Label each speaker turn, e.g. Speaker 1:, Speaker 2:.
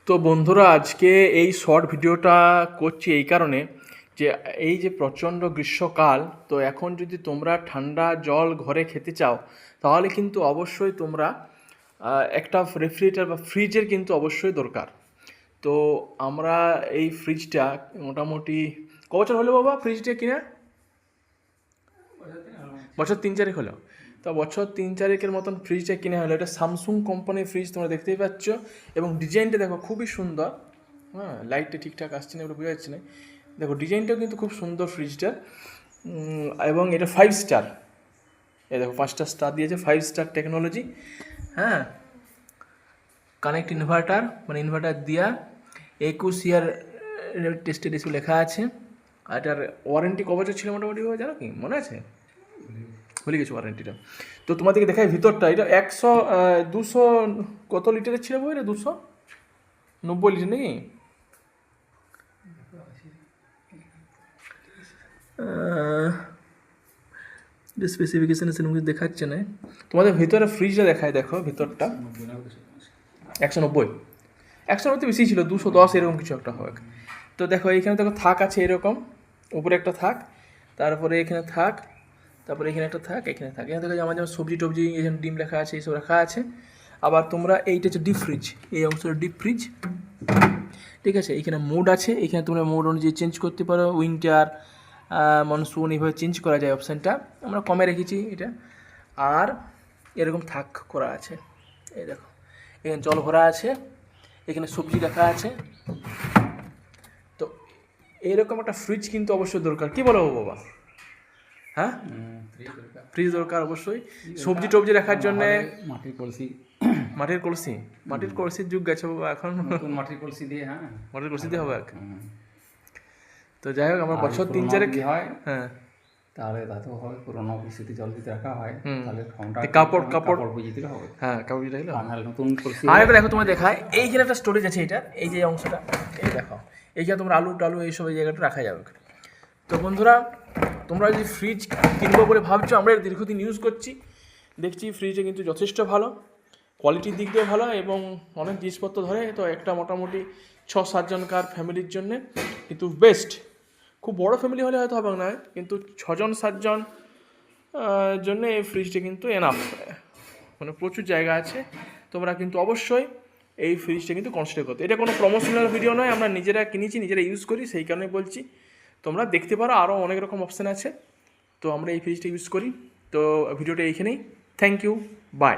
Speaker 1: তো বন্ধুরা, আজকে এই শর্ট ভিডিওটা করছি এই কারণে যে এই যে প্রচণ্ড গ্রীষ্মকাল, তো এখন যদি তোমরা ঠান্ডা জল ঘরে খেতে চাও তাহলে কিন্তু অবশ্যই তোমরা একটা রেফ্রিজারেটর বা ফ্রিজের কিন্তু অবশ্যই দরকার। তো আমরা এই ফ্রিজটা মোটামুটি ক বছর হলো বাবা ফ্রিজটা কিনা? বছর 3-4 হলো। তো বছর 3-4 মতন ফ্রিজটা কিনে হলো। এটা স্যামসুং কোম্পানির ফ্রিজ, তোমরা দেখতেই পাচ্ছ, এবং ডিজাইনটা দেখো খুবই সুন্দর। হ্যাঁ, লাইটটা ঠিকঠাক আসছে না, এগুলো বোঝা যাচ্ছে না। দেখো ডিজাইনটাও কিন্তু খুব সুন্দর ফ্রিজটার, এবং এটা 5 স্টার। এই দেখো 5টা স্টার দিয়েছে, 5 স্টার টেকনোলজি। হ্যাঁ, কানেক্ট ইনভার্টার, মানে ইনভার্টার দিয়া 21 ইয়ার টেস্টেড ইস্যু লেখা আছে। আর এটার ওয়ারেন্টি ক বছর ছিল মোটামুটি জানো কি, মনে আছে? ভুলে গেছি ওয়ারেন্টিটা। তো তোমাদেরকে দেখাই ভিতরটা। এটা 200 কত লিটারের ছিল বই? এটা 290 লিটার নাকি? স্পেসিফিকেশন সেরকম কিছু দেখাচ্ছে না। তোমাদের ভিতরে ফ্রিজটা দেখায়, দেখো ভিতরটা 190। 190 বেশি ছিল, 210 এরকম কিছু একটা হবে। তো দেখো এইখানে দেখো থাক আছে এরকম, উপরে একটা থাক, তারপরে এখানে থাক, তারপরে এখানে একটা থাক, এখানে থাক। এখানে দেখো যে আমার যেমন সবজি টবজি, এখানে ডিম রাখা আছে, এইসব রাখা আছে। আবার তোমরা এইটা হচ্ছে ডিপ ফ্রিজ, এই অংশটা ডিপ ফ্রিজ, ঠিক আছে। এইখানে মোড আছে, এইখানে তোমরা মোড অনুযায়ী চেঞ্জ করতে পারো, উইন্টার, মনসুন, এইভাবে চেঞ্জ করা যায় অপশানটা। আমরা কমে রেখেছি এটা। আর এরকম থাক করা আছে, এই দেখো এখানে জল ভরা আছে, এখানে সবজি রাখা আছে। তো এইরকম একটা ফ্রিজ কিন্তু অবশ্যই দরকার, কি বলো বাবা? হ্যাঁ, ফ্রিজ দরকার অবশ্যই, সবজি টবজি রাখার জন্য।
Speaker 2: মাটির কলসি,
Speaker 1: মাটির কলসির যুগ গেছে বাবা এখন।
Speaker 2: মাটির কলসি দিয়ে, হ্যাঁ
Speaker 1: মাটির কলসি দিয়ে হবে। তো যাই হোক, আমার বছর 3-4
Speaker 2: হয়,
Speaker 1: হ্যাঁ,
Speaker 2: তাহলে তাতেও হয়। পুরোনো কলসিতে জল দিতে রাখা হয়, তাহলে
Speaker 1: কাপড়
Speaker 2: বুঝে দিলে হবে।
Speaker 1: হ্যাঁ, কাপড় দিলে হলো।
Speaker 2: আর নতুন কলসি
Speaker 1: আর এটা দেখো, তোমার দেখায় এইখানে একটা স্টোরেজ আছে, এটা এই যে অংশটা, এই দেখো এইখানে তোমরা আলু টালু এইসব এই জায়গাটা রাখা যাবে। তো বন্ধুরা, তোমরা যদি ফ্রিজ কিনবো বলে ভাবছো, আমরা এর দীর্ঘদিন ইউজ করছি, দেখছি ফ্রিজে কিন্তু যথেষ্ট ভালো, কোয়ালিটির দিক দিয়ে ভালো, এবং অনেক জিনিসপত্র ধরে। তো একটা মোটামুটি 6-7 জনকার ফ্যামিলির জন্যে কিন্তু বেস্ট। খুব বড় ফ্যামিলি হলে হয়তো হবে না, কিন্তু 6-7 জন জন্য এই ফ্রিজটা কিন্তু এনাফ, মানে প্রচুর জায়গা আছে। তোমরা কিন্তু অবশ্যই এই ফ্রিজটা কিন্তু কনসিডার করতে। এটা কোনো প্রমোশনাল ভিডিও নয়, আমরা নিজেরা কিনেছি, নিজেরা ইউজ করি, সেই কারণে বলছি। তোমরা দেখতে পারো, আরও অনেক রকম অপশান আছে। তো আমরা এই ফ্রিজটা ইউজ করি। তো ভিডিওটা এইখানেই। Thank you, by.